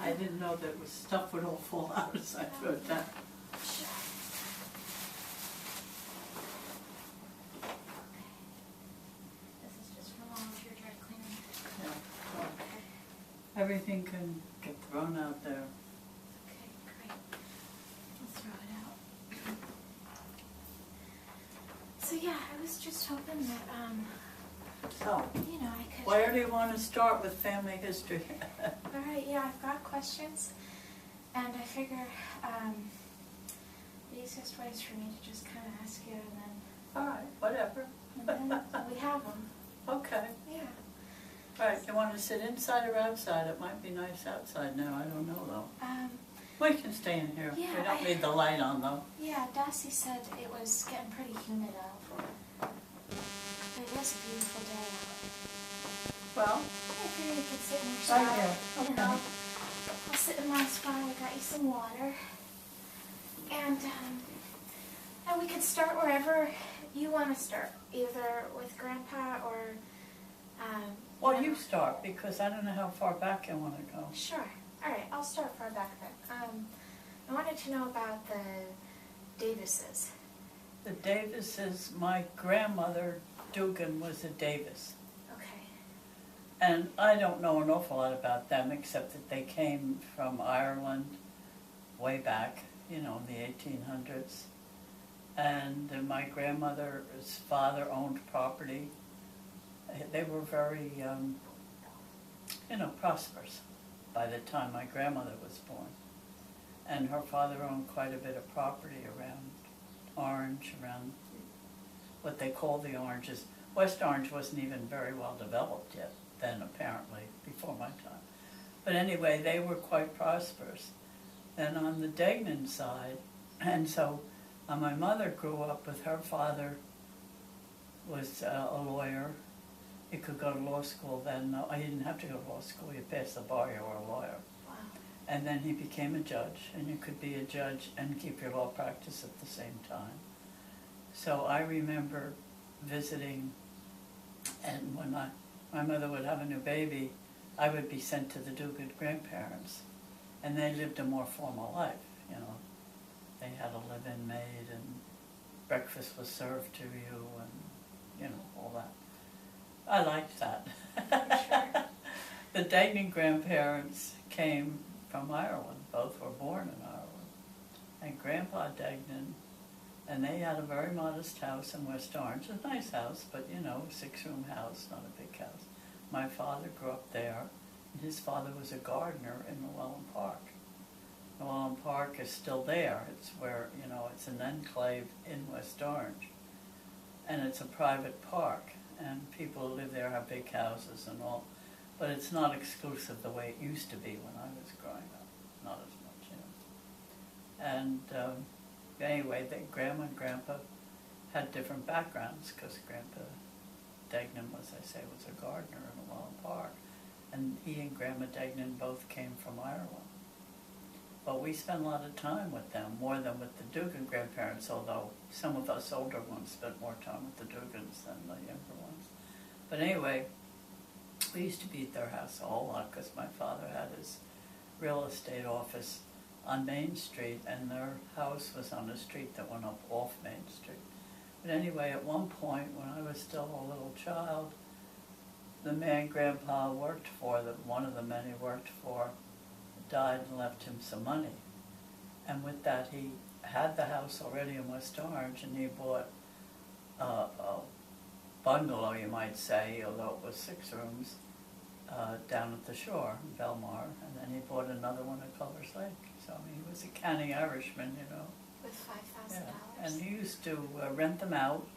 I didn't know that was stuff would all fall out as I threw it down. Sure. This is just from all of your dry cleaning. Yeah, well, Okay. everything can get thrown out there. Okay, great. I'll throw it out. So yeah, I was just hoping that, So, you know, I could. where do you want to start with family history? All right, yeah, I've got questions, and I figure the easiest way is for me to just kind of ask you, and All right, whatever. then we have them. Okay. Yeah. All right, you want to sit inside or outside? It might be nice outside now, I don't know though. We can stay in here. Yeah, We don't need the light on though. Yeah, Darcy said it was getting pretty humid out. It was a beautiful day out. Well, I figured you could sit in your right spot. here. You Okay. know, I'll sit in my spot. I got you some water. And we could start wherever you want to start, either with Grandpa or... Well, you start, because I don't know how far back you want to go. Sure. All right, I'll start far back then. I wanted to know about the Davises. The Davises, my grandmother, Dugan, was a Davis. Okay. And I don't know an awful lot about them, except that they came from Ireland way back, you know, in the 1800s. And my grandmother's father owned property. They were very, you know, prosperous by the time my grandmother was born. And her father owned quite a bit of property around Orange, around what they call the Oranges. West Orange wasn't even very well developed yet then, apparently, before my time. But anyway, they were quite prosperous. Then on the Degnan side, and so my mother grew up with her father was a lawyer. You could go to law school then. No, I didn't have to go to law school. You passed the bar, you were a lawyer. Wow. And then he became a judge, and you could be a judge and keep your law practice at the same time. So I remember visiting, and when my mother would have a new baby, I would be sent to the Dugan grandparents, and they lived a more formal life, you know. They had a live-in maid, and breakfast was served to you, and, you know, all that. I liked that. Sure. The Degnan grandparents came from Ireland. Both were born in Ireland. And Grandpa Degnan, and they had a very modest house in West Orange. A nice house, but you know, 6-room house, not a big house. My father grew up there, and his father was a gardener in Llewellyn Park. Llewellyn Park is still there. It's where, you know, it's an enclave in West Orange. And it's a private park, and people who live there have big houses and all. But it's not exclusive the way it used to be when I was growing up. Not as much, you know. And anyway, Grandma and Grandpa had different backgrounds, because Grandpa Degnan, as I say, was a gardener in Llewellyn Park. And he and Grandma Degnan both came from Ireland. But we spent a lot of time with them, more than with the Dugan grandparents, although some of us older ones spent more time with the Dugans than the younger ones. But anyway, we used to be at their house a whole lot, because my father had his real estate office on Main Street, and their house was on a street that went up off Main Street. But anyway, at one point, when I was still a little child, the man Grandpa worked for, one of the men he worked for, died and left him some money. And with that, he had the house already in West Orange, and he bought a bungalow, you might say, although it was 6 rooms, down at the shore in Belmar, and then he bought another one at Culver's Lake. So I mean, he was a canny Irishman, you know. With $5,000. Yeah. And he used to rent them out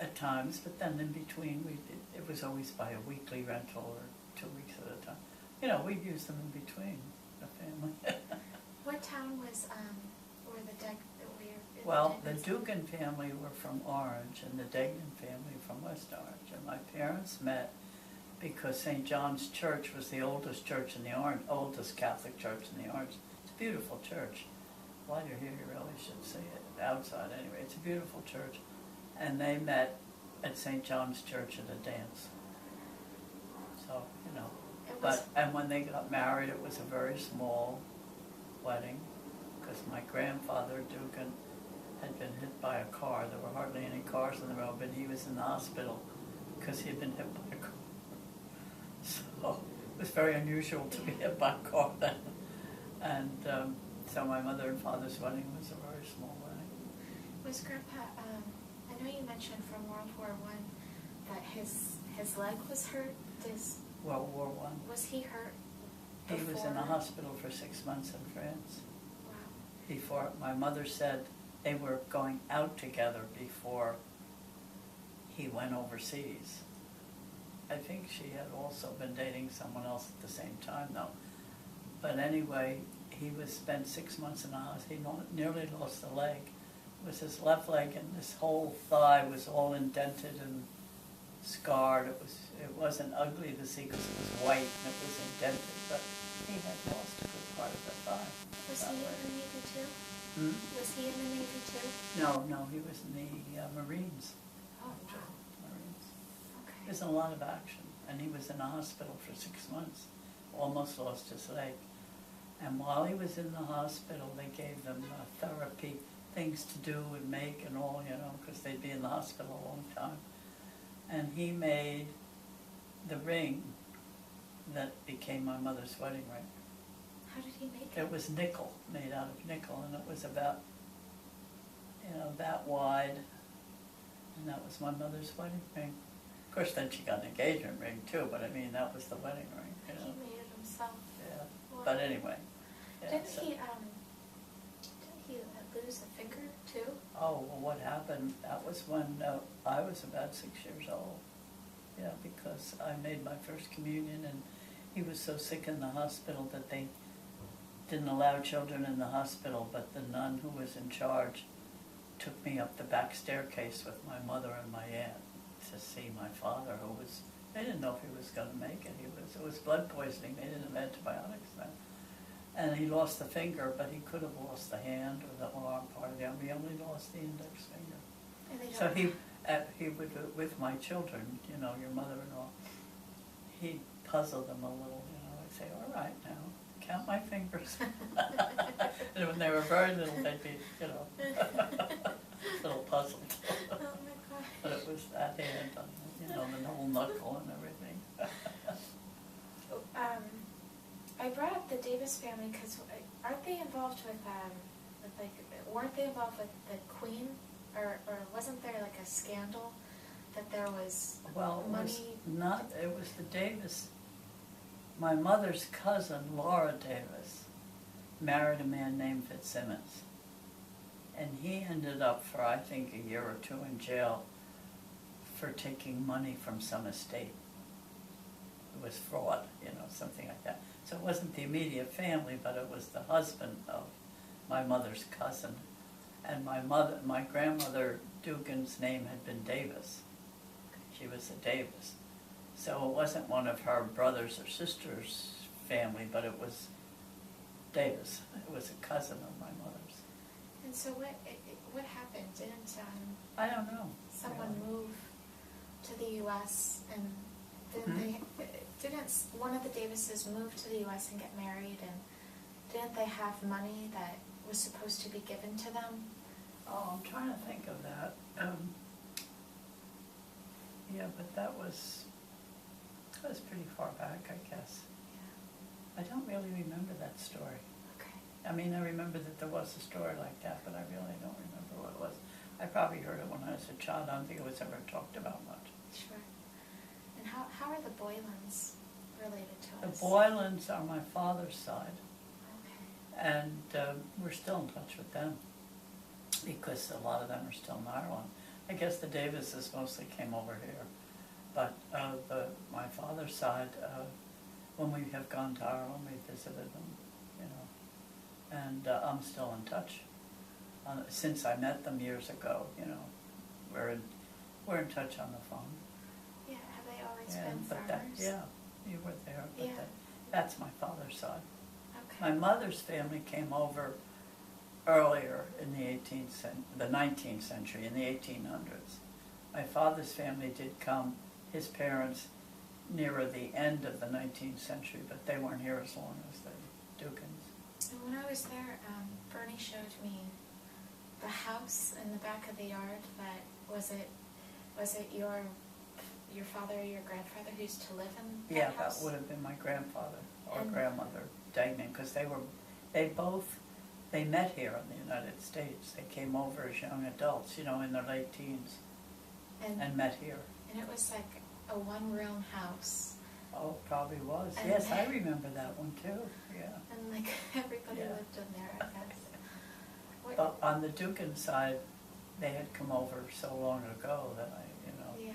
at times, but then in between, it was always by a weekly rental or 2 weeks at a time. You know, we'd use them in between the family. What town was where the Well, the Dugan family were from Orange, and the Degnan family from West Orange. And my parents met because St. John's Church was the oldest church in the Orange, oldest Catholic church in the Orange. It's a beautiful church. While you're here, you really should see it outside. Anyway, it's a beautiful church. And they met at St. John's Church at a dance. So, you know. It was, And when they got married, it was a very small wedding, because my grandfather, Dugan, had been hit by a car. There were hardly any cars on the road, but he was in the hospital because he had been hit by a car. So it was very unusual to be hit by a car then. And so my mother and father's wedding was a very small wedding. was Grandpa, I know you mentioned from World War One that his leg was hurt. World War One. Was he hurt He before? was in the hospital for 6 months in France. Wow. Before, my mother said they were going out together before he went overseas. I think she had also been dating someone else at the same time though. But anyway, he was spent 6 months in the hospital. He nearly lost a leg. It was his left leg, and this whole thigh was all indented and scarred. It wasn't ugly to see because it was white and it was indented, but he had lost a good part of the thigh. Was he in the Navy too? Hmm? Was he in the Navy too? No, he was in the Marines. Oh, wow. Marines. Okay. There's a lot of action, and he was in the hospital for 6 months, almost lost his leg. And while he was in the hospital, they gave them therapy, things to do and make and all, because they'd be in the hospital a long time. And he made the ring that became my mother's wedding ring. How did he make it? It was nickel, made out of nickel, and it was about, that wide, and that was my mother's wedding ring. Of course, then she got an engagement ring too, but I mean, that was the wedding ring, He made it himself. Yeah, Wow. but anyway. Yeah, Didn't so- he lose a finger too? Oh, well, what happened, that was when I was about 6 years old. Yeah, because I made my first communion, and he was so sick in the hospital that they didn't allow children in the hospital, but the nun who was in charge took me up the back staircase with my mother and my aunt to see my father, they didn't know if he was going to make it. It was blood poisoning, they didn't have antibiotics then. And he lost the finger, but he could have lost the hand or the arm part of the arm. He only lost the index finger. And they So don't he would, with my children, your mother-in-law, he'd puzzle them a little, I'd say, all right now, count my fingers. And when they were very little, they'd be, a little puzzled. Oh my gosh. But it was that hand on, the whole knuckle and everything. I brought up the Davis family because aren't they involved with weren't they involved with the Queen, or wasn't there like a scandal that there was Well, money? it was the Davis, my mother's cousin, Laura Davis, married a man named Fitzsimmons. And he ended up for, I think, a year or two in jail for taking money from some estate. It was fraud, something like that. So it wasn't the immediate family, but it was the husband of my mother's cousin. And my grandmother Dugan's name had been Davis. She was a Davis. So it wasn't one of her brothers or sisters' family, but it was Davis. It was a cousin of my mother's. And so what happened? Didn't I don't know. someone really. move to the U.S. and didn't one of the Davises move to the U.S. and get married, and didn't they have money that was supposed to be given to them? Oh, I'm trying to think of that. Yeah, but that was pretty far back, I guess. Yeah. I don't really remember that story. Okay. I mean, I remember that there was a story like that, but I really don't remember what it was. I probably heard it when I was a child. I don't think it was ever talked about much. Sure. And how are the Boylans related to us? The Boylans are my father's side, Okay. and we're still in touch with them because a lot of them are still in Ireland. I guess the Davises mostly came over here, but my father's side, when we have gone to Ireland, we visited them, and I'm still in touch. Since I met them years ago, we're in touch on the phone. Yeah, have they always Yeah, been but farmers? yeah, you were there. But Yeah. that's my father's side. Okay. My mother's family came over earlier in the 19th century, in the 1800s. My father's family did come. His parents nearer the end of the 19th century, but they weren't here as long as the Dukins. And when I was there, Bernie showed me the house in the back of the yard. That was it your father or your grandfather who used to live in that house? That would have been my grandfather or And grandmother, Dagnan, because they met here in the United States. They came over as young adults, in their late teens, and met here. And it was like a one-room house. Oh, probably was. And Yes, I remember that one too, yeah. And like everybody Yeah. lived in there, I guess. But on the Dukin side, they had come over so long ago that Yeah.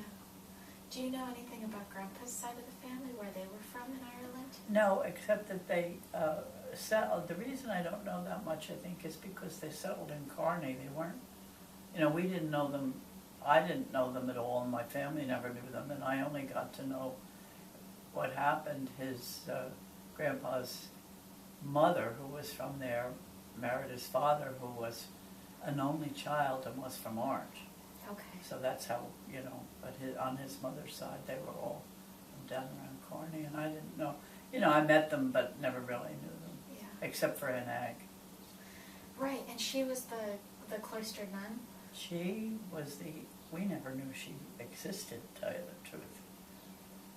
Do you know anything about Grandpa's side of the family, where they were from in Ireland? No, except that they settled. The reason I don't know that much, I think, is because they settled in Kearney. They weren't, we didn't know them. I didn't know them at all, and my family never knew them, and I only got to know what happened. His grandpa's mother, who was from there, married his father, who was an only child and was from Orange. Okay. So that's how, but on his mother's side, they were all from down around Kearney, and I didn't know. I met them, but never really knew them, Yeah. except for Aunt Ag. Right, and she was the cloistered nun? She was we never knew she existed, to tell you the truth.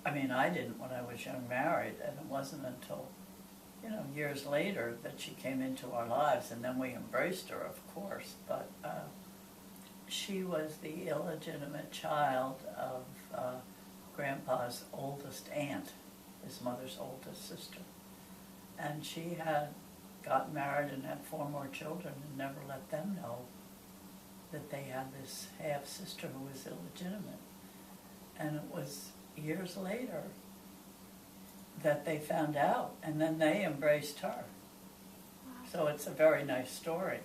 I mean, I didn't when I was young married, and it wasn't until, years later that she came into our lives, and then we embraced her, of course, but she was the illegitimate child of Grandpa's oldest aunt, his mother's oldest sister. And she had gotten married and had 4 more children and never let them know that they had this half-sister who was illegitimate. And it was years later that they found out, and then they embraced her. Wow. So it's a very nice story.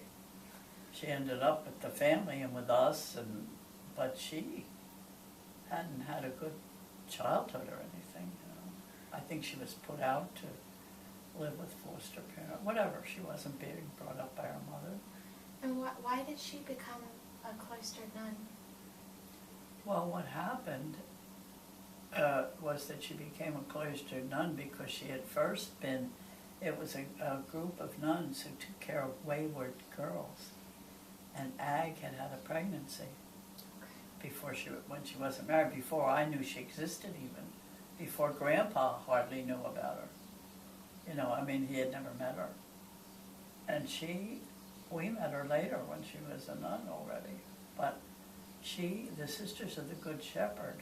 She ended up with the family and with us, but she hadn't had a good childhood or anything. I think she was put out to live with foster parents, whatever. She wasn't being brought up by her mother. And why did she become a cloistered nun? Well, what happened was that she became a cloistered nun because she had first been, it was a group of nuns who took care of wayward girls. And Ag had had a pregnancy when she wasn't married, before I knew she existed even, before Grandpa hardly knew about her. He had never met her. And we met her later when she was a nun already. But the Sisters of the Good Shepherd,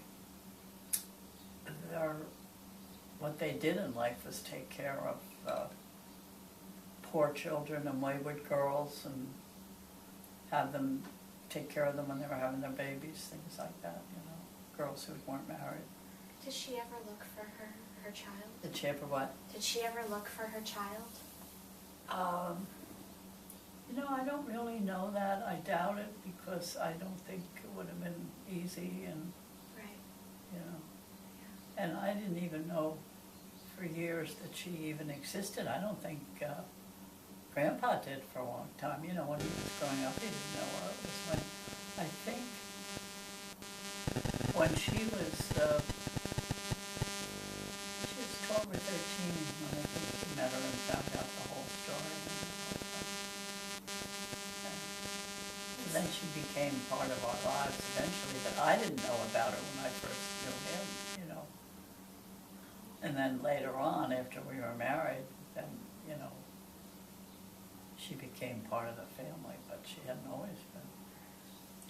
what they did in life was take care of poor children and wayward girls and have them take care of them when they were having their babies, things like that, girls who weren't married. Did she ever look for her child? Did she ever what? Did she ever look for her child? I don't really know that. I doubt it because I don't think it would have been easy and, Right. And I didn't even know for years that she even existed. I don't think Grandpa did for a long time. When he was growing up, he didn't know her. It was when she was 12 or 13 when I think he met her and found out the whole story. And then she became part of our lives eventually, but I didn't know about her when I first knew him, And then later on, after we were married, then, she became part of the family, but she hadn't always been.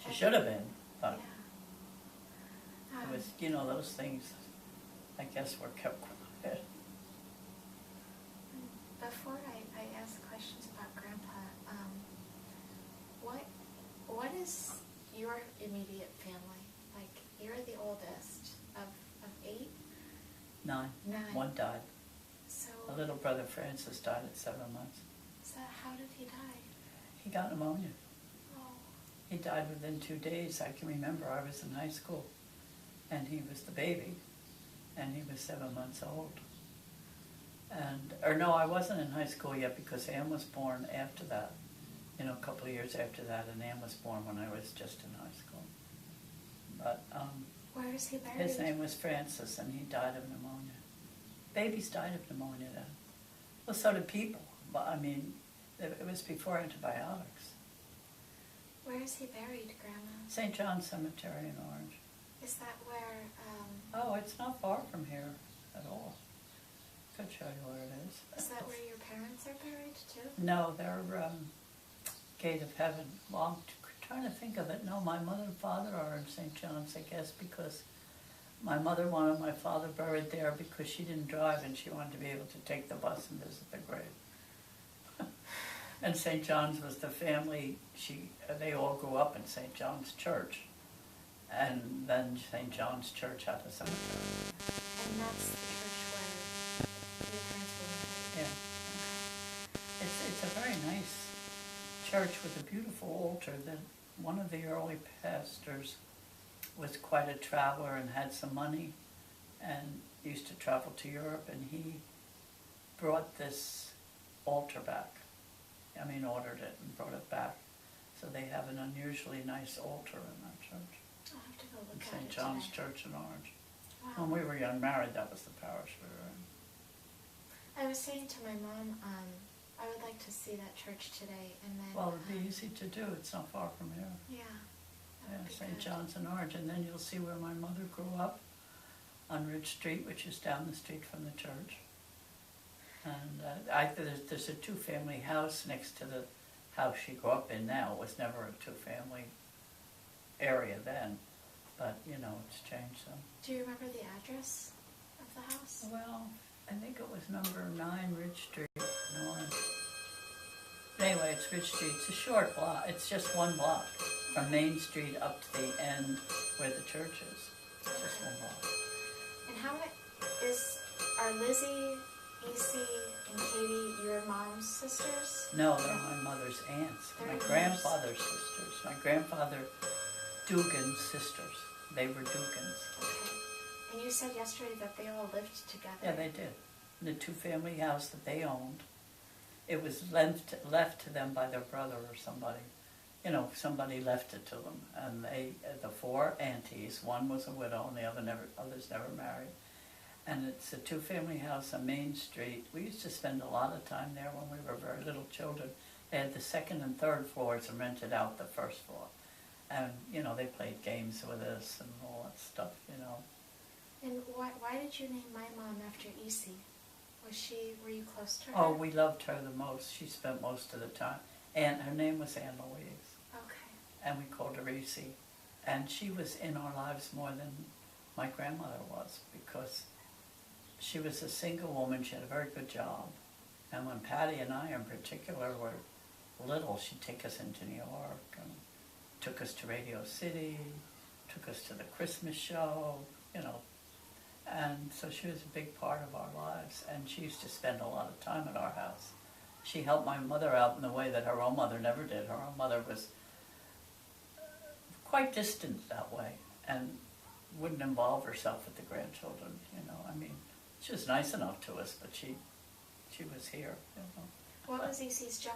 She should have been, but Yeah. it was, those things, I guess, were kept quiet. Before I ask questions about Grandpa, what is your immediate family? Like, you're the oldest of 8? 9. 9. 1 died. So, A little brother Francis died at 7 months. so how did he die? He got pneumonia. Oh. He died within 2 days. I can remember I was in high school, and he was the baby, and he was 7 months old. Or no, I wasn't in high school yet because Ann was born after that, a couple of years after that, and Ann was born when I was just in high school. But Where is he buried? His name was Francis, and he died of pneumonia. Babies died of pneumonia then. Well, so did people. But I mean, it was before antibiotics. Where is he buried, Grandma? St. John's Cemetery in Orange. Is that where, Oh, it's not far from here at all. Could show you where it is. is that where your parents are buried too? No, they're Gate of Heaven. Well, I'm trying to think of it. No, my mother and father are in St. John's, I guess, because my mother wanted my father buried there because she didn't drive and she wanted to be able to take the bus and visit the grave. And St. John's was the family, they all grew up in St. John's Church. And then St. John's Church had a cemetery. And that's the church where your parents were buried? Yeah. It's a very nice church with a beautiful altar that one of the early pastors was quite a traveler and had some money and used to travel to Europe, and he brought this altar back. I mean, ordered it and brought it back. So they have an unusually nice altar in that church. I'll have to go In look at St. it John's today. Church in Orange. Wow. When we were young married, that was the parish we were in. I was saying to my mom, I would like to see that church today, and then... Well, it'd be easy to do. It's not far from here. Yeah. Yeah, That would be St. good. John's in Orange, and then you'll see where my mother grew up on Ridge Street, which is down the street from the church. And there's a two-family house next to the house she grew up in now. It was never a two-family area then, but, you know, it's changed some. Do you remember the address of the house? Well, I think it was number 9 Ridge Street in Orange. But anyway, it's Ridge Street. It's a short block. It's just one block from Main Street up to the end where the church is. It's just one block. And how many... Are Lizzie, Essie, and Katie your mom's sisters? No, they're my mother's aunts. They're My yours. grandfather's sisters. My grandfather Dugan's sisters. They were Dugans. Okay. And you said yesterday that they all lived together. Yeah, they did. In a two-family house that they owned. It was left to them by their brother or somebody. You know, somebody left it to them. And they, the 4 aunties, one was a widow and the others never married. And it's a two-family house on Main Street. We used to spend a lot of time there when we were very little children. They had the 2nd and 3rd floors and rented out the 1st floor. And, you know, they played games with us and all that stuff, you know. And why did you name my mom after Essie? Were you close to her? Oh, we loved her the most. She spent most of the time. And her name was Anne Louise. Okay. And we called her Essie. And she was in our lives more than my grandmother was, because she was a single woman. She had a very good job. And when Patty and I in particular were little, she'd take us into New York and took us to Radio City, took us to the Christmas show, you know. And so she was a big part of our lives, and she used to spend a lot of time at our house. She helped my mother out in a way that her own mother never did. Her own mother was quite distant that way and wouldn't involve herself with the grandchildren, you know. I mean, she was nice enough to us, but she was here, you know. What was Essie's job?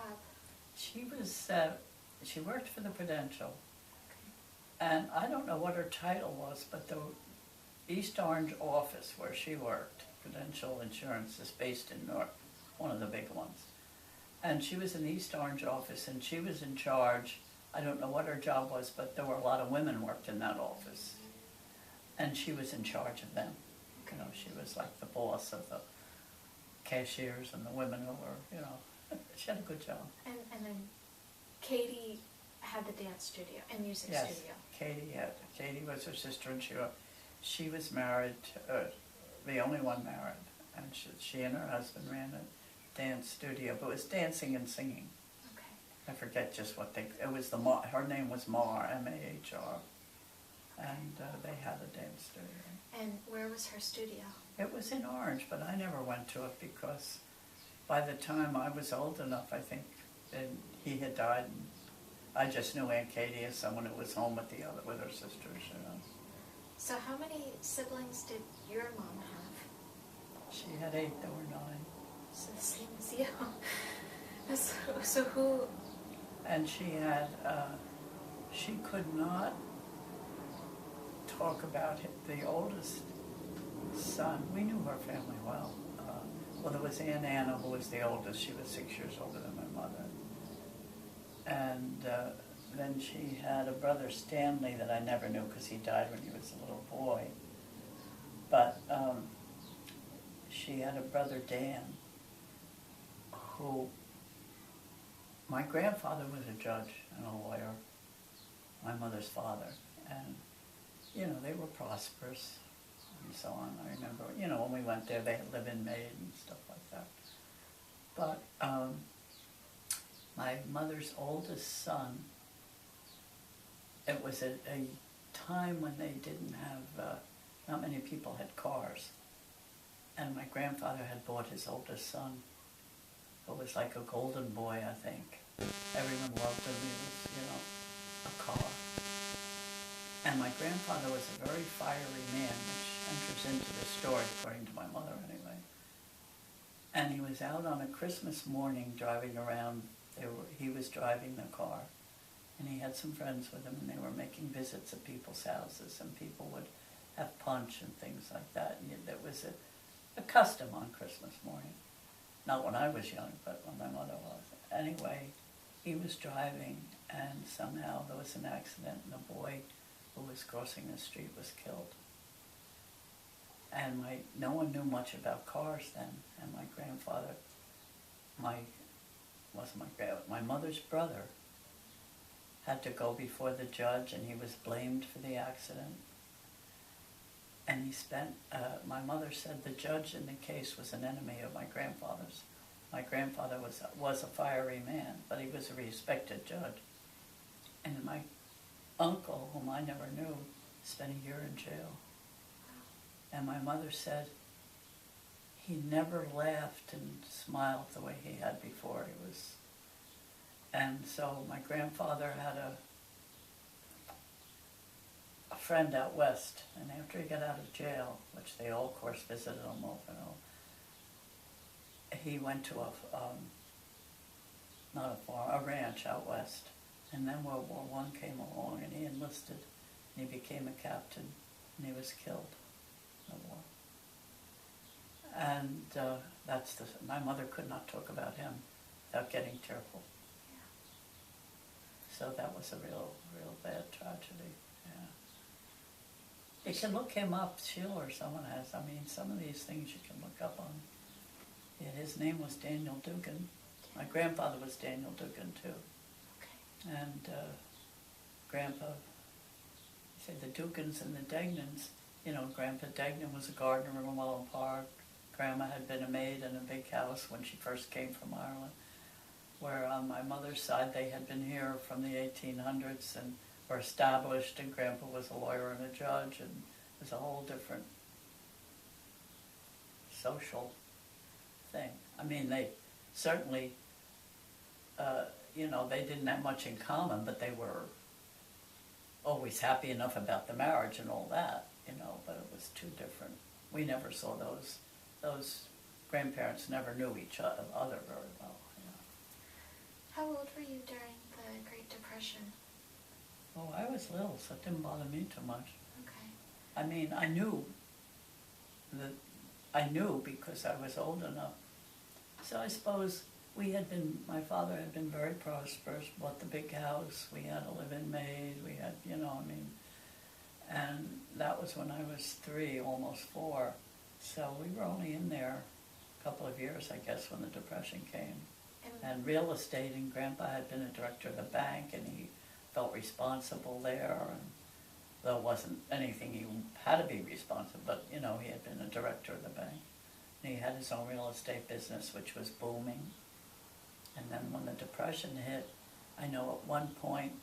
She worked for the Prudential, and I don't know what her title was, but the East Orange office where she worked, Prudential Insurance, is based in North, one of the big ones. And she was in the East Orange office, and she was in charge. I don't know what her job was, but there were a lot of women worked in that office. And she was in charge of them. You know, she was like the boss of the cashiers and the women who were, you know, she had a good job. And then Katie had the dance studio and music Yes, studio. Katie was her sister, and she was married, the only one married, and she and her husband ran a dance studio, but it was dancing and singing. Okay. I forget just what it was her name was Mar, M-A-H-R, and they had a dance studio. And where was her studio? It was in Orange, but I never went to it because by the time I was old enough, I think, and he had died, and I just knew Aunt Katie as someone who was home with her sisters, you know. So how many siblings did your mom have? She had 8, there were 9. So the same as you. So who? And she had, she could not talk about the oldest son. We knew her family well. Well, there was Aunt Anna, who was the oldest. She was 6 years older than my mother. And then she had a brother, Stanley, that I never knew because he died when he was a little boy. But she had a brother, Dan, who, my grandfather was a judge and a lawyer, my mother's father. And, you know, they were prosperous and so on. I remember, you know, when we went there, they had live-in maid and stuff like that. But my mother's oldest son, it was a time when they didn't have, not many people had cars. And my grandfather had bought his oldest son, who was like a golden boy, I think. Everyone loved him. He was, you know, a car. And my grandfather was a very fiery man, which enters into the story, according to my mother anyway. And he was out on a Christmas morning driving around. He was driving the car. And he had some friends with him, and they were making visits at people's houses, and people would have punch and things like that. And there was a custom on Christmas morning. Not when I was young, but when my mother was. Anyway, he was driving, and somehow there was an accident, and a boy who was crossing the street was killed. And no one knew much about cars then, and my grandfather, my mother's brother, had to go before the judge, and he was blamed for the accident. And he spent, my mother said the judge in the case was an enemy of my grandfather's. My grandfather was a fiery man, but he was a respected judge. And my uncle, whom I never knew, spent a year in jail. And my mother said he never laughed and smiled the way he had before. He was, and so my grandfather had a friend out west, and after he got out of jail, which they all, of course, visited him over and over, he went to a ranch out west. And then World War I came along, and he enlisted, and he became a captain, and he was killed in the war. And my mother could not talk about him without getting tearful. So that was a real bad tragedy. Yeah. You can look him up, Sheila, or someone has. I mean, some of these things you can look up on. Yeah, his name was Daniel Dugan. My grandfather was Daniel Dugan, too. Okay. And Grandpa, you say the Dugans and the Degnans, you know, Grandpa Degnan was a gardener in Welland Park. Grandma had been a maid in a big house when she first came from Ireland, where on my mother's side they had been here from the 1800s and were established, and Grandpa was a lawyer and a judge, and it was a whole different social thing. I mean, they certainly, you know, they didn't have much in common, but they were always happy enough about the marriage and all that, you know, but it was too different. We never saw those grandparents never knew each other very well. You know. How old were you during the Great Depression? Oh, I was little, so it didn't bother me too much. Okay. I mean, I knew because I was old enough. So I suppose my father had been very prosperous, bought the big house, we had a live-in maid, we had, you know, I mean, and that was when I was 3, almost 4. So we were only in there a couple of years, I guess, when the Depression came. And real estate, and Grandpa had been a director of the bank, and he felt responsible there, and there wasn't anything he had to be responsible, but, you know, he had been a director of the bank. And he had his own real estate business, which was booming. And then when the Depression hit, I know at one point,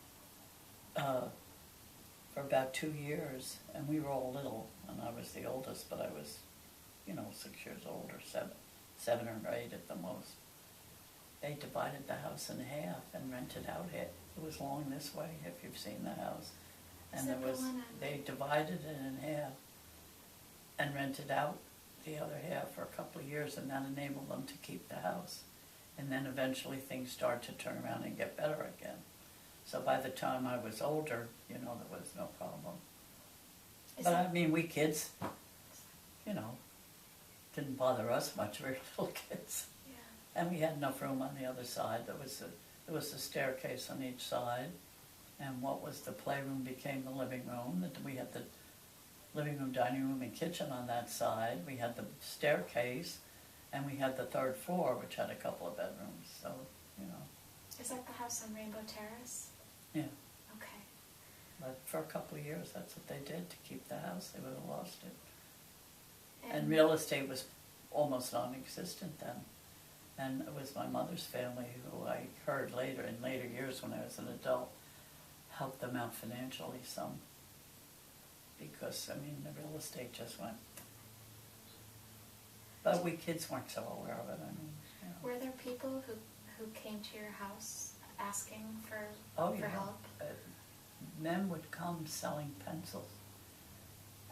for about 2 years, and we were all little, and I was the oldest, but I was, you know, 6 years old or 7 or 8 at the most. They divided the house in half and rented out it. It was long this way, if you've seen the house. And they divided it in half and rented out the other half for a couple of years, and that enabled them to keep the house. And then eventually things started to turn around and get better again. So by the time I was older, you know, there was no problem. Is But that, I mean, we kids, you know, didn't bother us much, we were little kids. yeah. And we had enough room on the other side. There was a staircase on each side. And what was the playroom became the living room. We had the living room, dining room, and kitchen on that side. We had the staircase, and we had the third floor, which had a couple of bedrooms. So, you know, Is that the house on Rainbow Terrace? yeah. Okay. But for a couple of years, that's what they did to keep the house. They would have lost it. And real estate was almost non-existent then. And it was my mother's family who I heard later, in later years when I was an adult, helped them out financially some. Because, I mean, the real estate just went. But we kids weren't so aware of it, I mean, you know. Were there people who came to your house asking for Yeah. help? Men would come selling pencils.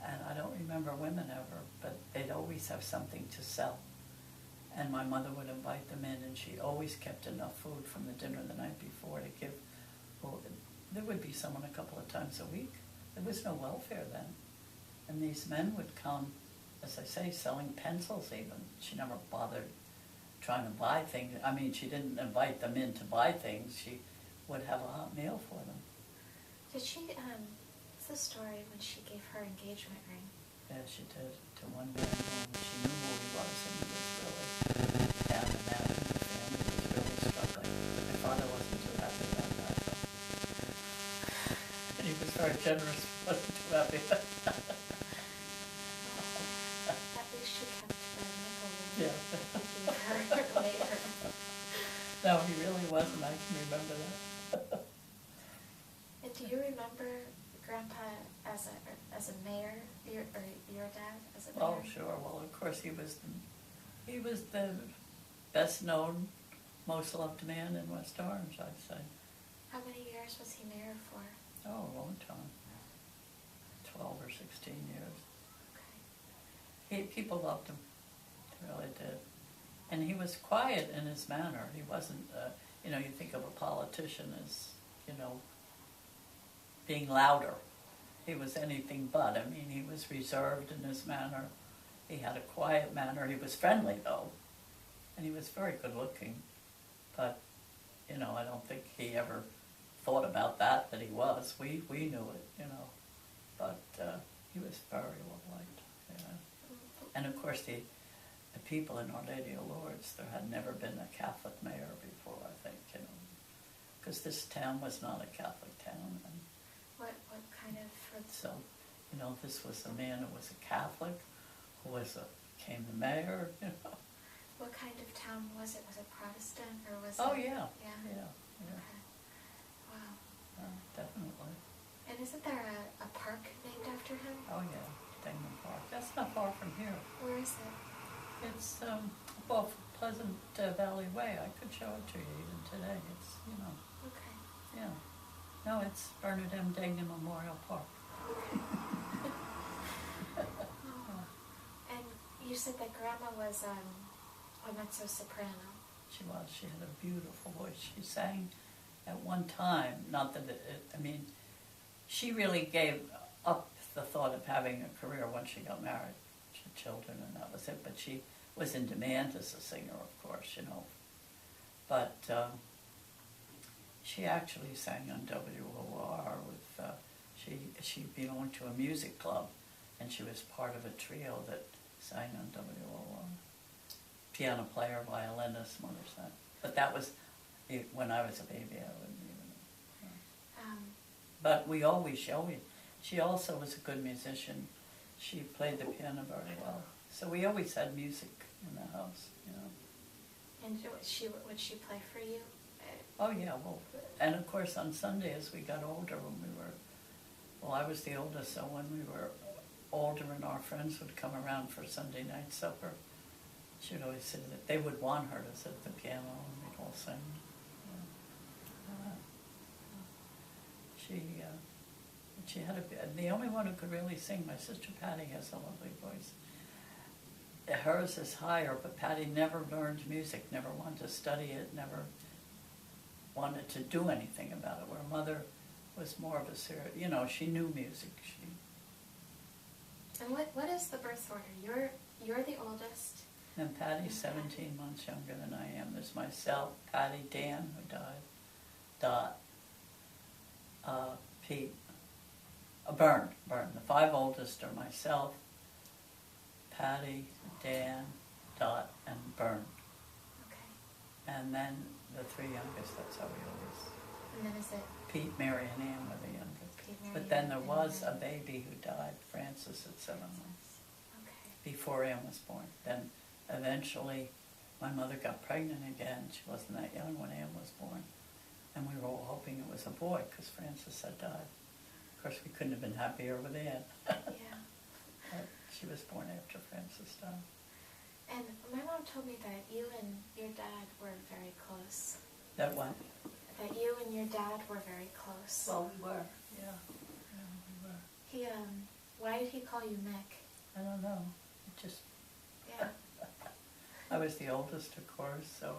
And I don't remember women ever, but they'd always have something to sell. And my mother would invite them in, and she always kept enough food from the dinner the night before to give. Well, there would be someone a couple of times a week. There was no welfare then. And these men would come, as I say, selling pencils even. She never bothered trying to buy things. I mean, she didn't invite them in to buy things. She would have a hot meal for them. Did she, what's the story when she gave her engagement ring? Yeah, she did, to one man who she knew who he was, and he was really down and out, and the family was really struggling. My father wasn't too happy about that, though. And he was very generous, wasn't too happy about that. At least she kept the nickel ring Yeah. that he gave her later. No, he really wasn't, I can remember that. And do you remember Grandpa as a mayor, your dad as a mayor? Oh, sure, well, of course, he was the best known, most loved man in West Orange, I'd say. How many years was he mayor for? Oh, a long time, 12 or 16 years. Okay. People loved him, they really did. And he was quiet in his manner. He wasn't, you know, you think of a politician as, you know, being louder. He was anything but. I mean, he was reserved in his manner. He had a quiet manner. He was friendly, though. And he was very good looking. But, you know, I don't think he ever thought about that he was. We knew it, you know. But he was very well liked, yeah. And of course, the people in Our Lady of Lourdes, there had never been a Catholic mayor before, I think, you know. Because this town was not a Catholic town. And What kind of... so, you know, this was a man who was a Catholic, who became the mayor, you know. What kind of town was it? Was it Protestant or was Oh, it... yeah. Yeah? Yeah. Okay. Wow. Definitely. And isn't there a park named after him? Oh, yeah, Dingman Park. That's not far from here. Where is it? It's off Pleasant Valley Way. I could show it to you even today. It's, you know, Okay. yeah. No, it's Bernard M. Degnan Memorial Park. Oh. And you said that Grandma was a mezzo-soprano. She was. She had a beautiful voice. She sang at one time, not that I mean, she really gave up the thought of having a career once she got married. She had children and that was it, but she was in demand as a singer, of course, you know. But she actually sang on WOR with, she belonged to a music club, and she was part of a trio that sang on WOR. Piano player, violinist, mother sang. But that was, when I was a baby, I wouldn't even know. But she also was a good musician. She played the piano very well. So we always had music in the house, you know. And would she play for you? Oh yeah, well, and of course on Sunday as we got older, I was the oldest, so when we were older and our friends would come around for Sunday night supper, she would always say that they would want her to sit at the piano and we'd all sing. She had the only one who could really sing, my sister Patty has a lovely voice. Hers is higher, but Patty never learned music, never wanted to study it, never wanted to do anything about it, where Mother was more of a serious, you know, she knew music. And what is the birth order? You're the oldest. And Patty's 17 months younger than I am. There's myself, Patty, Dan, who died, Dot, Pete, Bern. The 5 oldest are myself, Patty, Dan, Dot, and Bern. Okay. And then the 3 youngest, that's how we always... And then is it? Pete, Mary, and Ann were the youngest. Pete, Mary, But then there and was Ann. a baby who died, Francis, at 7 months, Okay. before Ann was born. Then eventually my mother got pregnant again. She wasn't that young when Ann was born. And we were all hoping it was a boy because Francis had died. Of course, we couldn't have been happier with Ann. Yeah. But she was born after Francis died. And my mom told me that you and your dad were very close. That one? That you and your dad were very close. Well, we were, yeah. Yeah, we were. He, why did he call you Mick? I don't know. It just... Yeah. I was the oldest, of course, so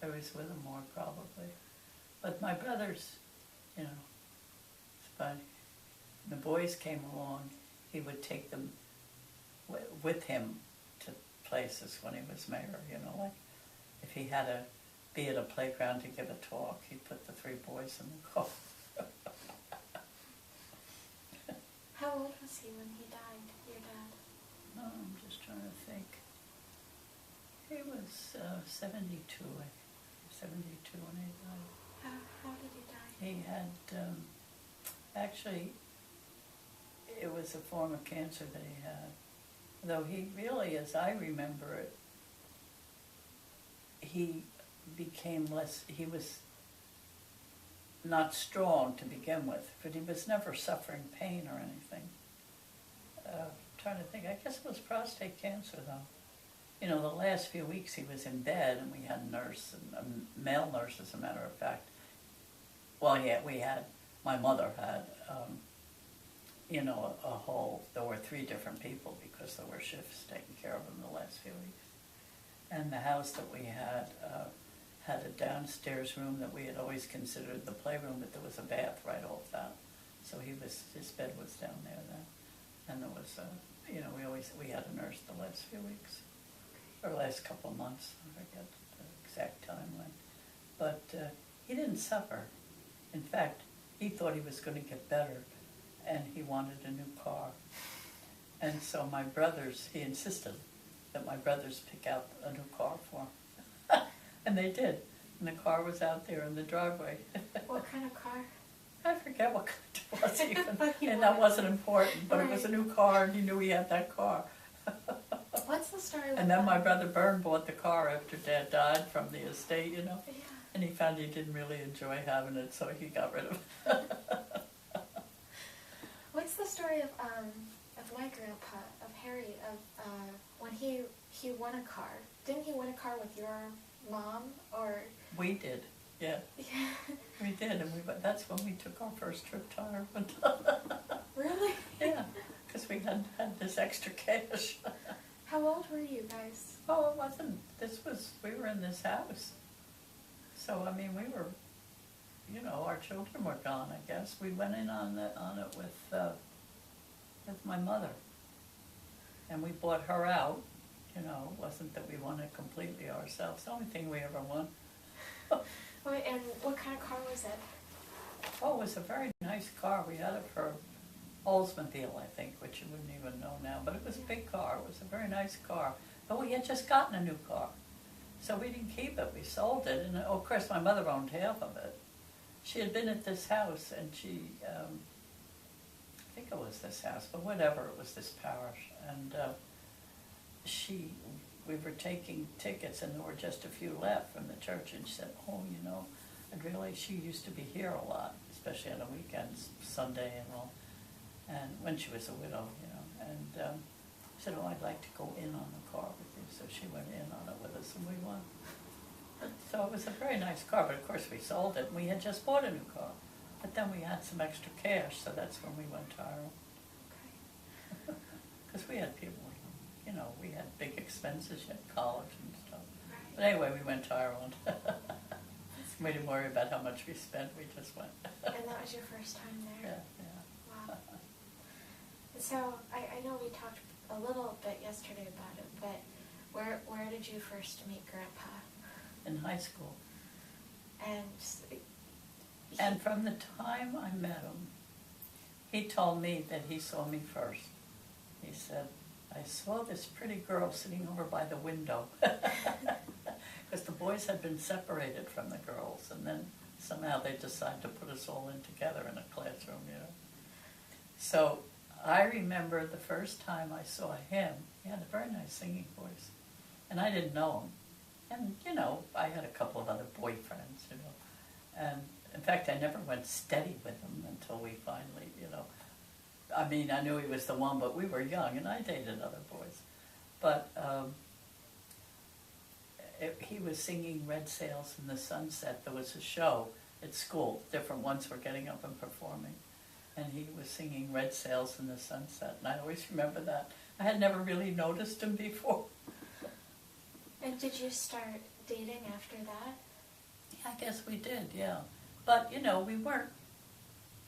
I was with him more probably. But my brothers, you know, it's funny. The boys came along, he would take them with him to places when he was mayor, you know, like if he had to be at a playground to give a talk, he'd put the 3 boys in the car. How old was he when he died, your dad? No, I'm just trying to think. He was 72, I think. 72 when he died. How did he die? He had, actually, it was a form of cancer that he had. Though he really, as I remember it, he became less, he was not strong to begin with, but he was never suffering pain or anything. Trying to think, I guess it was prostate cancer though. You know, the last few weeks he was in bed and we had a nurse, and a male nurse as a matter of fact. Well, yeah, my mother had, you know, a whole, there were 3 different people because there were shifts taking care of him the last few weeks. And the house that we had a downstairs room that we had always considered the playroom, but there was a bath right off that. So his bed was down there then. And there was, you know, we had a nurse the last few weeks, or last couple of months, I forget the exact time when. But he didn't suffer. In fact, he thought he was going to get better, and he wanted a new car. And so my brothers, he insisted that my brothers pick out a new car for him. And they did. And the car was out there in the driveway. What kind of car? I forget what kind it was even. But he And that wanted wasn't important, but it was a Right. new car, and he knew he had that car. What's the story with And then my that? brother Bern bought the car after Dad died from the estate, you know. Yeah. And he found he didn't really enjoy having it, so he got rid of it. What's the story of my grandpa, of Harry, of when he won a car? Didn't he win a car with your mom, or? We did, yeah. Yeah. We did, and that's when we took our first trip to Ireland. Really? Yeah, because we had this extra cash. How old were you guys? Oh, it wasn't, we were in this house. So, I mean, we were, you know, our children were gone, I guess. We went in on it with my mother. And we bought her out, you know, it wasn't that we won it completely ourselves. The only thing we ever won. Wait, and what kind of car was it? Oh, it was a very nice car. We had it for Oldsmobile, I think, which you wouldn't even know now. But it was a big car. It was a very nice car. But we had just gotten a new car. So we didn't keep it. We sold it. And, of course, my mother owned half of it. She had been at this house, and she, I think it was this house, but whatever, it was this parish. And we were taking tickets, and there were just a few left from the church. And she said, oh, you know, she used to be here a lot, especially on the weekends, Sunday and all. And when she was a widow, you know. And she said, oh, I'd like to go in on the car with you. So she went in on it with us, and we won. So it was a very nice car, but of course we sold it. And we had just bought a new car. But then we had some extra cash, so that's when we went to Ireland. Okay. Because we had people, you know, we had big expenses, you had college and stuff. Right. But anyway, we went to Ireland. We didn't worry about how much we spent, we just went. And that was your first time there? Yeah, yeah. Wow. So I know we talked a little bit yesterday about it, but where did you first meet Grandpa? In high school. And from the time I met him, he told me that he saw me first. He said, I saw this pretty girl sitting over by the window. Because the boys had been separated from the girls, and then somehow they decided to put us all in together in a classroom, you know. So I remember the first time I saw him, he had a very nice singing voice, and I didn't know him. And, you know, I had a couple of other boyfriends, you know, and in fact, I never went steady with him until we finally, you know, I mean, I knew he was the one, but we were young, and I dated other boys. But he was singing Red Sails in the Sunset. There was a show at school. Different ones were getting up and performing. And he was singing Red Sails in the Sunset. And I always remember that. I had never really noticed him before. And did you start dating after that? Yeah, I guess we did, yeah. But, you know, we weren't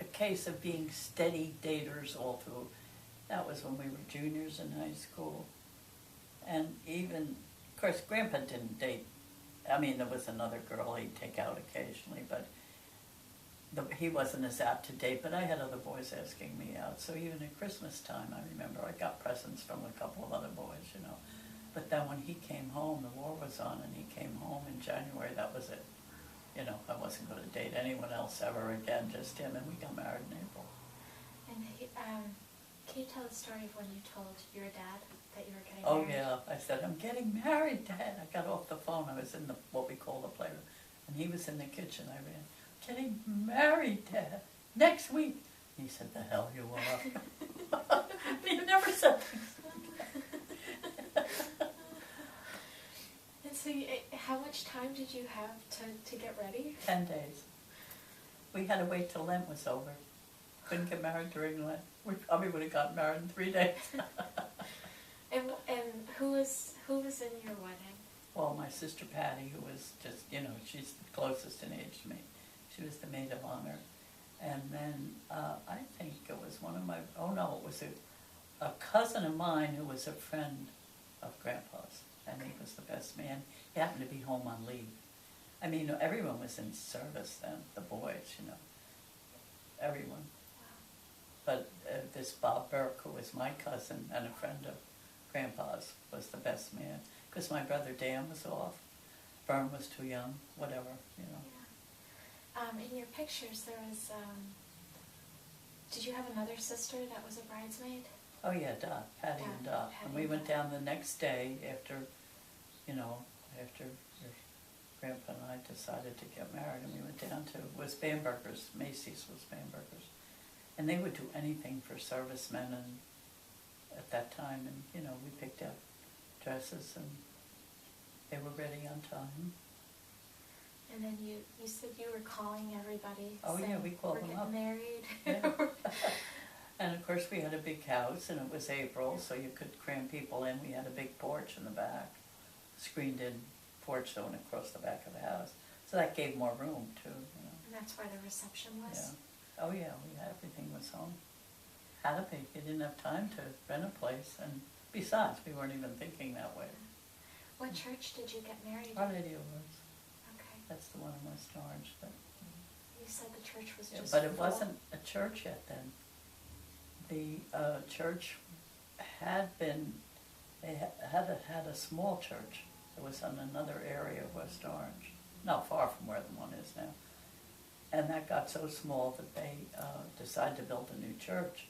a case of being steady daters all through. That was when we were juniors in high school. And even, of course, Grandpa didn't date. I mean, there was another girl he'd take out occasionally, but he wasn't as apt to date. But I had other boys asking me out. So even at Christmas time, I remember I got presents from a couple of other boys, you know. But then when he came home, the war was on, and he came home in January, that was it. You know, I wasn't going to date anyone else ever again, just him, and we got married in April. And can you tell the story of when you told your dad that you were getting married? Oh, yeah. I said, I'm getting married, Dad. I got off the phone. I was in what we call the playroom. And he was in the kitchen. I ran, getting married, Dad, next week. He said, the hell you are. He never said And so how much time did you have to get ready? 10 days. We had to wait till Lent was over. Couldn't get married during Lent. We probably would have gotten married in 3 days. And who was in your wedding? Well, my sister Patty, who was just, you know, she's the closest in age to me. She was the maid of honor. And then I think it was one of my, it was a cousin of mine who was a friend of Grandpa's. And he was the best man. He happened to be home on leave. I mean, everyone was in service then, the boys, you know, everyone. But this Bob Burke, who was my cousin and a friend of Grandpa's, was the best man. Because my brother Dan was off. Vern was too young, whatever, you know. Yeah. In your pictures, there was, did you have another sister that was a bridesmaid? Oh yeah, Dot, Patty and Dot. And we went down the next day after, you know, after your Grandpa and I decided to get married, and we went down to, it was Bamberger's, Macy's was Bamberger's. And they would do anything for servicemen and at that time, and, you know, we picked out dresses and they were ready on time. And then you said you were calling everybody. Oh yeah, we called them up. We're getting married. Yeah. And of course we had a big house, and it was April, so you could cram people in. We had a big porch in the back, screened in porch going across the back of the house. So that gave more room too, you know. And that's where the reception was? Yeah. Oh yeah, everything was home. Had to be. You didn't have time to rent a place, and besides, we weren't even thinking that way. What church did you get married in? Our Lady of Lourdes. Okay. That's the one in West Orange. But you said the church was yeah, just but it full. wasn't a church yet then. The church had been, they had a small church. It was in another area of West Orange, not far from where the one is now. And that got so small that they decided to build a new church.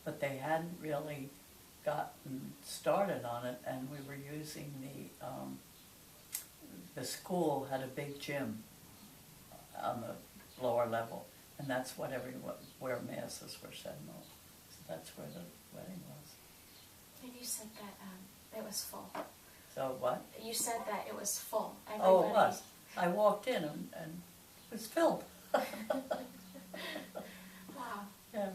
But they hadn't really gotten started on it, and we were using the school had a big gym on the lower level, and that's where masses were said most. So that's where the wedding was. And you said that it was full. So what? You said that it was full. Oh, it was. I walked in and it was filled. Wow. Yeah.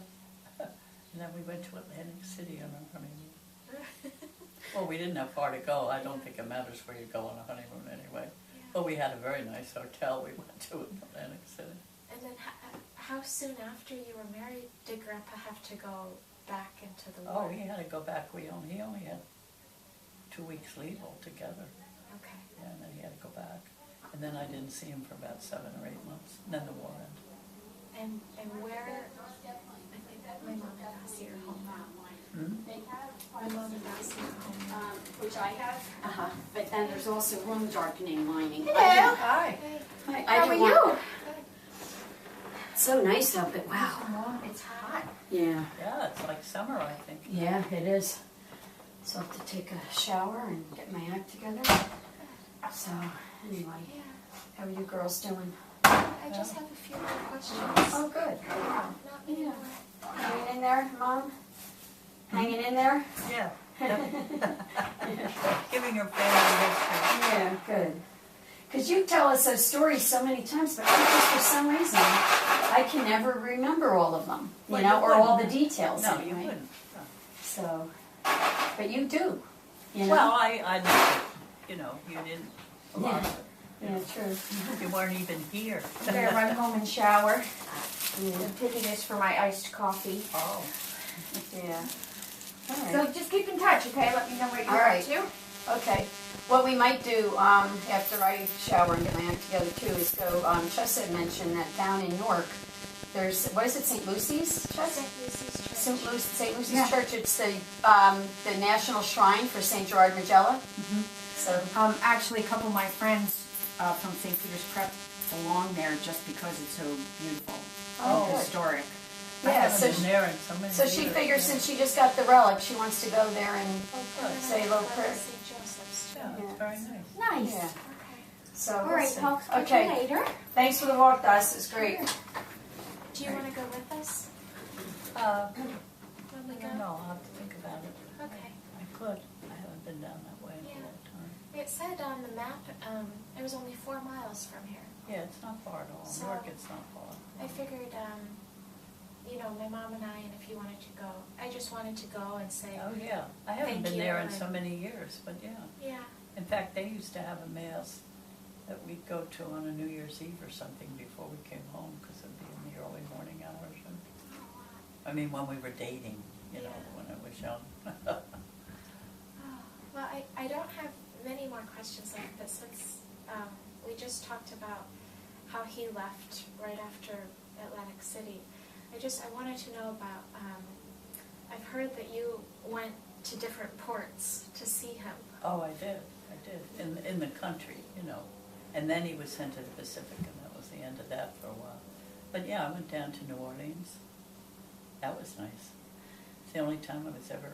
And then we went to Atlantic City on our honeymoon. Well, we didn't have far to go. I don't think it matters where you go on a honeymoon anyway. Yeah. But we had a very nice hotel we went to in Atlantic City. And then how soon after you were married did Grandpa have to go back into the Oh, war? he had to go back. He only had 2 weeks leave altogether. Okay. Yeah, and then he had to go back. And then I didn't see him for about 7 or 8 months. And then the war ended. And where? I think my mom and Bessie are home now. Hmm? My mom and Bessie are home now. Which I have. But then there's also room darkening lining. Hello. Hi. Hey. I How didn't are want- you? It's so nice out, but wow. Mom, it's hot. Yeah. Yeah, it's like summer, I think. Yeah, it is. So I have to take a shower and get my act together. So, anyway, Yeah. how are you girls doing? I just have a few more questions. Oh, good. Not many Yeah. more. Hanging in there, Mom? Hanging in there? Yeah. Giving her family history. Yeah, good. Because you tell us those stories so many times, but I just, for some reason, I can never remember all of them, Well, you or all the wouldn't. details. No, anyway. you wouldn't. No. So, but you do. You know? Well, I did, you know, you didn't. A lot of it. Yeah, true. You weren't even here. I'm gonna run home and shower. Yeah. I'm taking this for my iced coffee. Oh, Yeah. All right. So just keep in touch, okay? Let me know what you're All right. up to. Okay. What we might do after I shower and get my act together too is go. Chess had mentioned that down in Newark, there's what is it, St. Lucy's? Chess? St. Lucy's Church. St. Lucy's Yeah. Church. It's the national shrine for St. Gerard Magella. Mm-hmm. So Actually, a couple of my friends from St. Peter's Prep belong there just because it's so beautiful Oh, and good. historic. I yeah. haven't So been there in so many so years. she figures since she just got the relic, she wants to go there and Oh, And good. then Say I a little go to prayer. St. Joseph's too. Yeah, it's Yeah. very nice. Nice. yeah. Okay. So All we'll right, see. I'll catch Okay. you later. Thanks for the walk, Dust. It's great. Do you want to go with us when we I go? don't know, I'll have to think about it. Okay. I could. I haven't been down that way in Yeah. a long time. It said on the map it was only 4 miles from here. Yeah, it's not far at all. So- Newark, it's not far. I figured, my mom and I, and if you wanted to go, I just wanted to go and say, Oh, yeah. I haven't Thank been you, there in and- so many years, but yeah. yeah, In fact, they used to have a mass that we'd go to on a New Year's Eve or something before we came home, because it'd be in the early morning hours. And, I mean, when we were dating, you know, Yeah. when I was young. well, I don't have many more questions like this since we just talked about how he left right after Atlantic City. I wanted to know about, I've heard that you went to different ports to see him. Oh, I did. In the country, you know. And then he was sent to the Pacific, and that was the end of that for a while. But yeah, I went down to New Orleans. That was nice. It's the only time I was ever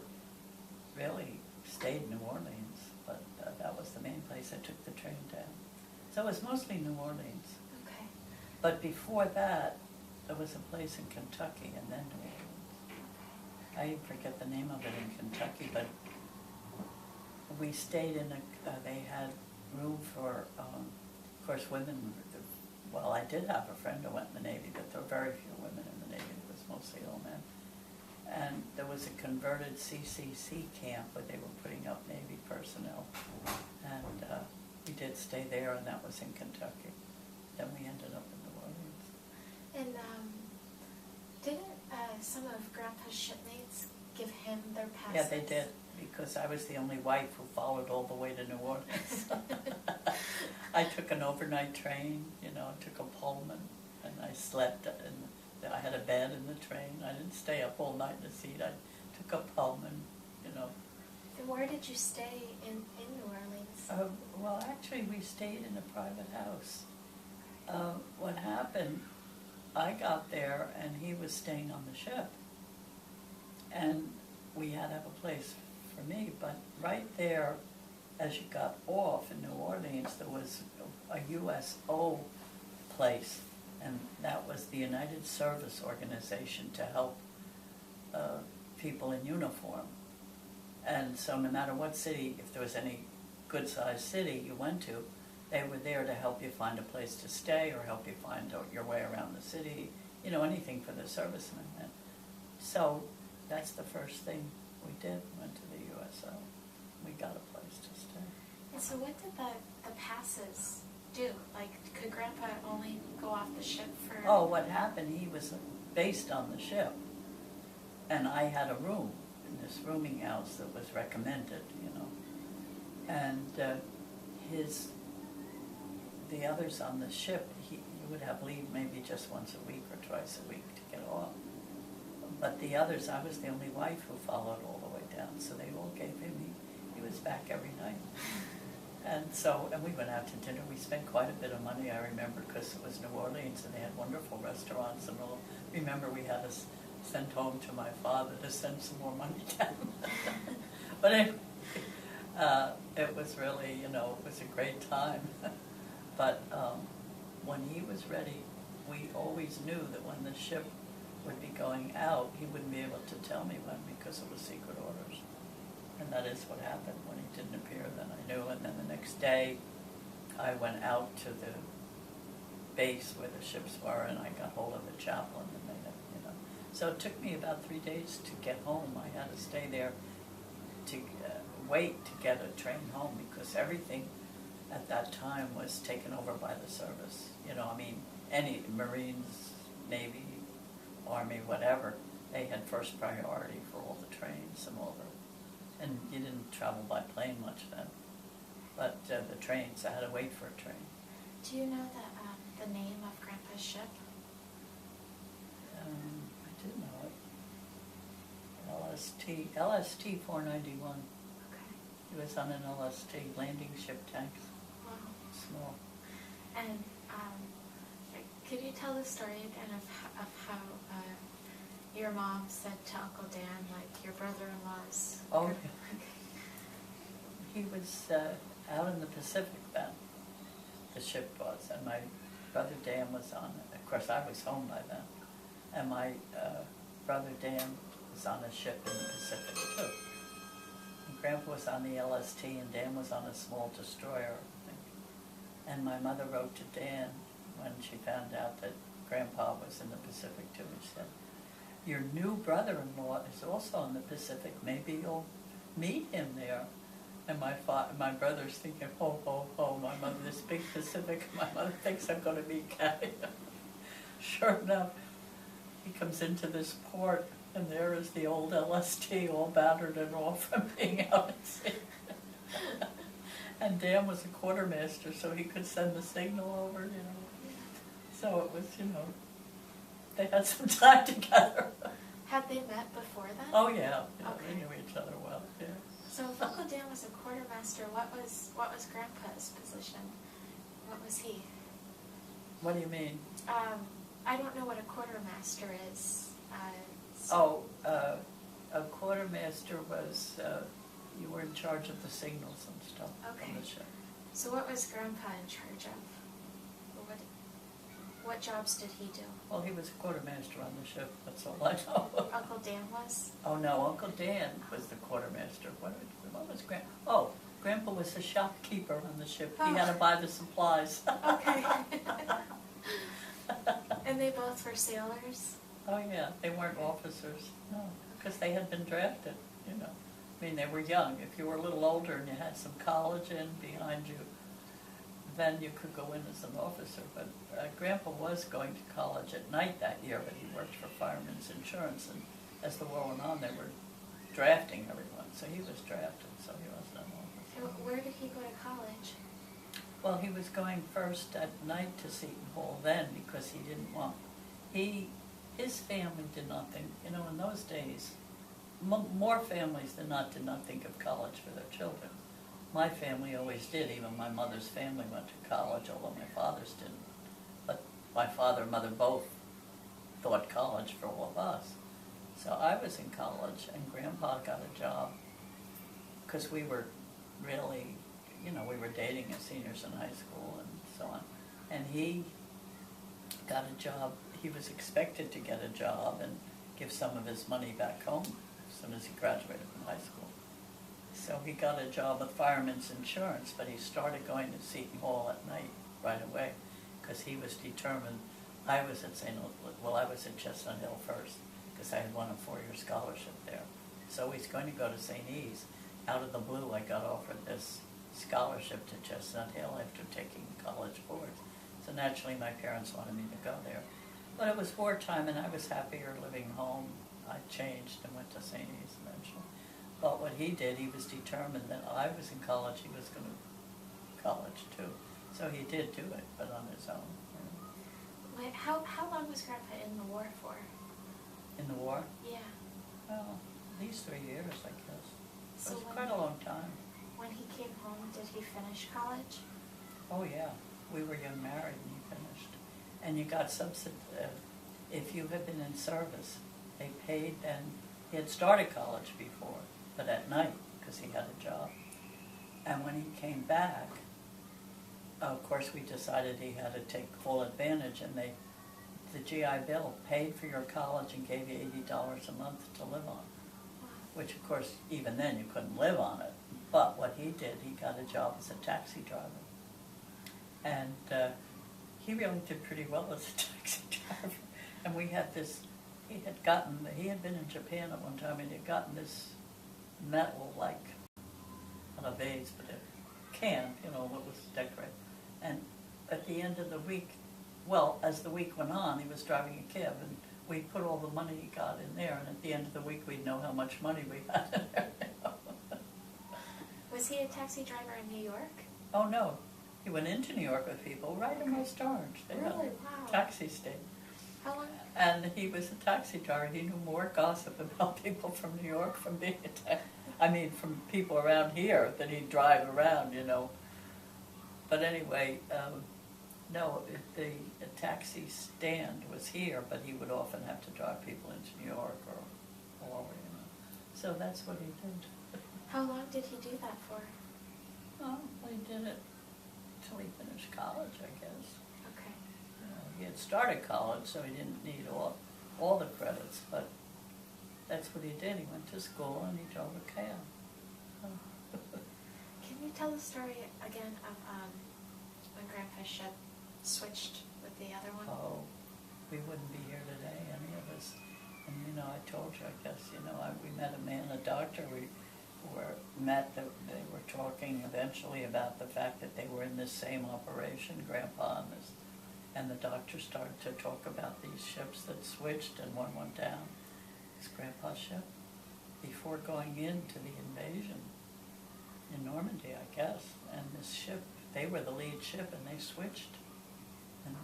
really stayed in New Orleans, but that was the main place I took the train down. So it was mostly New Orleans. Okay. But before that, there was a place in Kentucky, and then New Orleans. I forget the name of it in Kentucky, but we stayed in they had room for, of course, women. Well, I did have a friend who went in the Navy, but there were very few women in the Navy. It was mostly all men. And there was a converted CCC camp where they were putting up Navy personnel. And we did stay there, and that was in Kentucky. Then we ended up in New Orleans. And didn't some of Grandpa's shipmates give him their passes? Yeah, they did, because I was the only wife who followed all the way to New Orleans. I took an overnight train, you know, I took a Pullman, and I slept, and I had a bed in the train. I didn't stay up all night in the seat. I took a Pullman, you know. And where did you stay in New Orleans? Well, actually, we stayed in a private house. What happened, I got there, and he was staying on the ship. And we had to have a place for me, but right there, as you got off in New Orleans, there was a USO place, and that was the United Service Organization to help people in uniform. And so no matter what city, if there was any good-sized city you went to, they were there to help you find a place to stay or help you find your way around the city, you know, anything for the servicemen. And so that's the first thing we did, went to the USO. We got a place to stay. And so what did the passes do? Like, could Grandpa only go off the ship for... Oh, what happened, he was based on the ship. and I had a room in this rooming house that was recommended, you know. And the others on the ship, he would have leave maybe just once a week or twice a week to get off. But the others, I was the only wife who followed all the way down, so they all gave him, he was back every night. And we went out to dinner. We spent quite a bit of money, I remember, because it was New Orleans and they had wonderful restaurants and all. Remember, we had us sent home to my father to send some more money down. But anyway, it was really, you know, it was a great time. But when he was ready, we always knew that when the ship would be going out, he wouldn't be able to tell me when because it was secret orders. And that is what happened. When he didn't appear, then I knew. And then the next day, I went out to the base where the ships were, and I got hold of the chaplain, and they, you know. So it took me about 3 days to get home. I had to stay there to wait to get a train home because everything at that time was taken over by the service. You know, I mean, any Marines, Navy, Army, whatever, they had first priority for all the trains and all the. And you didn't travel by plane much then. But the trains, I had to wait for a train. Do you know the name of Grandpa's ship? I did know it. LST 491. Okay. He was on an LST, landing ship tanks, Wow. small. And could you tell the story again of how your mom said to Uncle Dan, like, your brother-in-law's... Oh, Okay. he was out in the Pacific then, the ship was, and my brother Dan was on it. Of course, I was home by then. And my brother Dan was on a ship in the Pacific too. And Grandpa was on the LST and Dan was on a small destroyer, I think. And my mother wrote to Dan when she found out that Grandpa was in the Pacific too, and she said, your new brother-in-law is also in the Pacific. Maybe you'll meet him there. And my brother's thinking, ho, ho, ho, my mother, this big Pacific, my mother thinks I'm going to meet Caddy. Sure enough, he comes into this port, and there is the old LST all battered and all from being out at sea. And Dan was a quartermaster, so he could send the signal over, you know. So it was, you know, they had some time together. Had they met before then? Oh yeah, yeah, Okay. they knew each other well. Yeah. So if Uncle Dan was a quartermaster, what was Grandpa's position? What was he? What do you mean? I don't know what a quartermaster is. A quartermaster was you were in charge of the signals and stuff Okay. on the ship. So what was Grandpa in charge of? What jobs did he do? Well, he was a quartermaster on the ship. That's all I know. Uncle Dan was? Oh no, Uncle Dan was the quartermaster. What was Grandpa? Oh, Grandpa was the shopkeeper on the ship. He had to buy the supplies. Okay. And they both were sailors? Oh yeah, they weren't officers. No, because they had been drafted. You know, I mean, they were young. If you were a little older and you had some college in behind you, then you could go in as an officer. But Grandpa was going to college at night that year, but he worked for Fireman's Insurance, and as the war went on, they were drafting everyone. So he was drafted, so he wasn't an officer. So where did he go to college? Well, he was going first at night to Seton Hall then because he didn't want, his family did not think, you know, in those days, more families than not did not think of college for their children. My family always did. Even my mother's family went to college, although my father's didn't. But my father and mother both thought college for all of us. So I was in college, and Grandpa got a job because we were really, you know, we were dating as seniors in high school and so on. And he got a job. He was expected to get a job and give some of his money back home as soon as he graduated from high school. So he got a job with Fireman's Insurance, but he started going to Seton Hall at night right away because he was determined. I was at I was at Chestnut Hill first because I had won a 4-year scholarship there. So he's going to go to St. E's. Out of the blue, I got offered this scholarship to Chestnut Hill after taking college boards. So naturally, my parents wanted me to go there. But it was wartime, and I was happier living home. I changed and went to St. E's eventually. But what he did, he was determined that I was in college, he was going to college too. So he did do it, but on his own. You know. Wait, how long was Grandpa in the war for? In the war? Yeah. Well, at least 3 years, I guess. So it was when quite a long time. When he came home, did he finish college? Oh, yeah. We were young married and he finished. And you got if you had been in service, they paid, and he had started college before, but at night, because he had a job. And when he came back, of course, we decided he had to take full advantage, and the GI Bill paid for your college and gave you $80 a month to live on, which, of course, even then you couldn't live on it. But what he did, he got a job as a taxi driver. And he really did pretty well as a taxi driver. And we had this, he had been in Japan at one time, and he had gotten this metal, like, not a vase, but a can, you know, what was decorated. And at the end of the week, well, as the week went on, he was driving a cab, and we put all the money he got in there, and at the end of the week, we'd know how much money we had in there. Was he a taxi driver in New York? Oh, no. He went into New York with people, right in West Orange. They had Really? a Wow. taxi stand. How long? And he was a taxi driver. He knew more gossip about people from New York from being from people around here than he'd drive around, you know. But anyway, no, the taxi stand was here, but he would often have to drive people into New York or all over, you know. So that's what he did. How long did he do that for? Well, he did it till he finished college, I guess. Okay. You know, he had started college, so he didn't need all the credits, but that's what he did. He went to school and he drove a cab. Can you tell the story again of when Grandpa's ship switched with the other one? Oh, we wouldn't be here today, any of us. And you know, I told you, I guess, you know, we met a man, a doctor. They were talking eventually about the fact that they were in this same operation, Grandpa and this, and the doctor started to talk about these ships that switched, and one went down. It's Grandpa's ship before going into the invasion in Normandy, I guess. And this ship, they were the lead ship, and they switched, and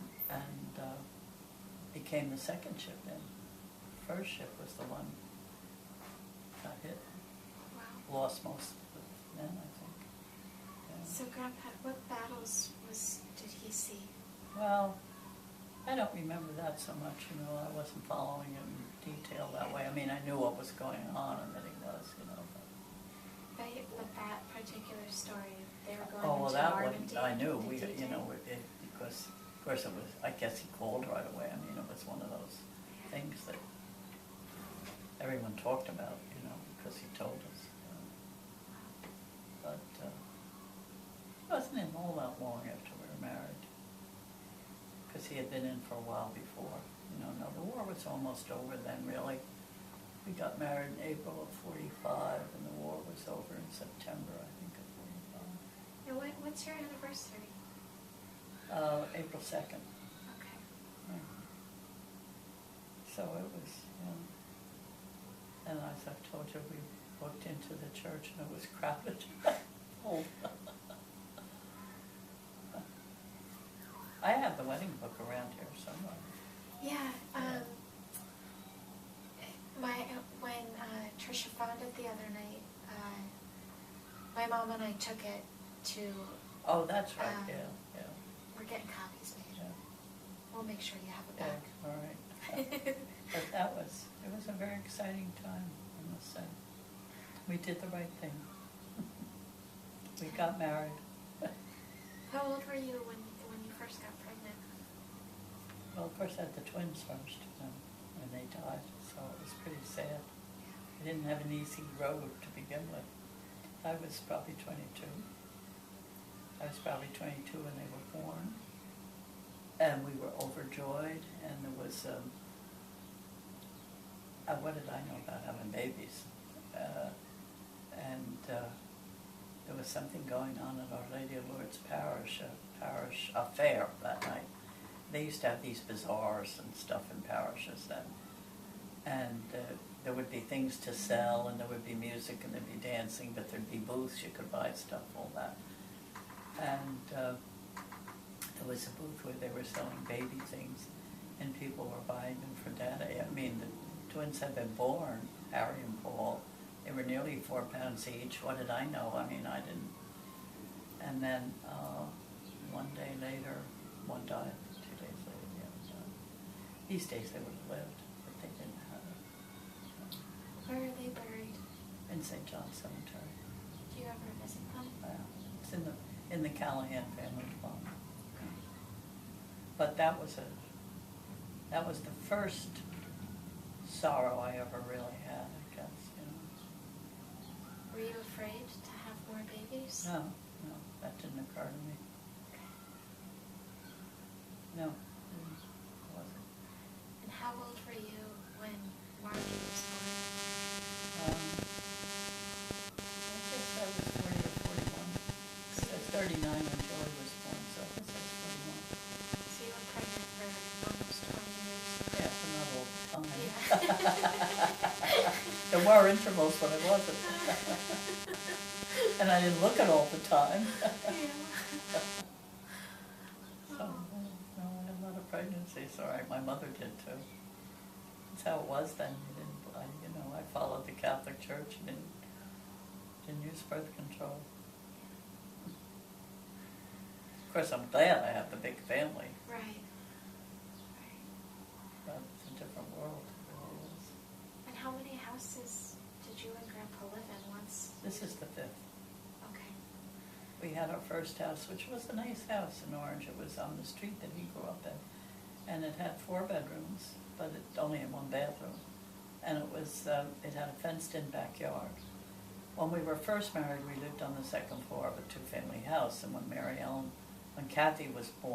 became the second ship. Then first ship was the one got hit. Wow. Lost most of the men, I think. Yeah. So Grandpa, what battles did he see? Well, I don't remember that so much, you know. I wasn't following it in detail that way. I mean, I knew what was going on and that he was, you know. But that particular story, they were going Oh, well, into that one, Normandy. I knew. the We, you D-Day? know, because, of course, it was, I guess he called right away. I mean, it was one of those things that everyone talked about, you know, because he told us. But it wasn't in all that long after we were married, because he had been in for a while before. You know, no, the war was almost over then, really. We got married in April of '45, and the war was over in September, I think, of '45. And what's your anniversary? April 2nd. Okay. Yeah. So it was, you know, and as I've told you, we looked into the church and it was crowded. Oh. I have the wedding book around here somewhere. Yeah. When Tricia found it the other night, my mom and I took it to. Oh, that's right. Yeah. We're getting copies made. Yeah. We'll make sure you have it Yeah. back. All right. But it was a very exciting time, I must say. We did the right thing. We got married. How old were you when you first got pregnant? Well, of course, I had the twins first, and they died, so it was pretty sad. I didn't have an easy road to begin with. I was probably 22. I was probably 22 when they were born, and we were overjoyed, and there was, what did I know about having babies? There was something going on at Our Lady of Lourdes parish affair that night. They used to have these bazaars and stuff in parishes then. And there would be things to sell, and there would be music, and there'd be dancing, but there'd be booths, you could buy stuff, all that. And there was a booth where they were selling baby things, and people were buying them for Daddy. I mean, the twins had been born, Harry and Paul. They were nearly 4 pounds each. What did I know? I mean, I didn't. And then one day later, one died. 2 days later, the other died. These days they would have lived, but they didn't have it. Where are they buried? In St. John's Cemetery. Do you ever visit them? It's in the Callahan family plot. But that was the first sorrow I ever really had, I guess, you know. Were you afraid to have more babies? No, that didn't occur to me. No, it wasn't. And how old were you when Margie was born? I guess I was 40 or 41. Because I was 39 when Joey was born, so I guess I was 41. So you were pregnant for almost 20 years. Yeah, for not all the time. Yeah. There were intervals when it wasn't. And I didn't look at all the time. Yeah. So, no, I had a lot of pregnancies. All right, my mother did too. That's how it was then. I followed the Catholic Church and didn't use birth control. Of course, I'm glad I have the big family, Right. but it's a different world. It really is. And how many houses did you and Grandpa live in once? This is the 5th. Okay. We had our first house, which was a nice house in Orange. It was on the street that he grew up in. And it had 4 bedrooms, but it only had 1 bathroom. And it had a fenced-in backyard. When we were first married, we lived on the 2nd floor of a 2-family house. And when Kathy was born,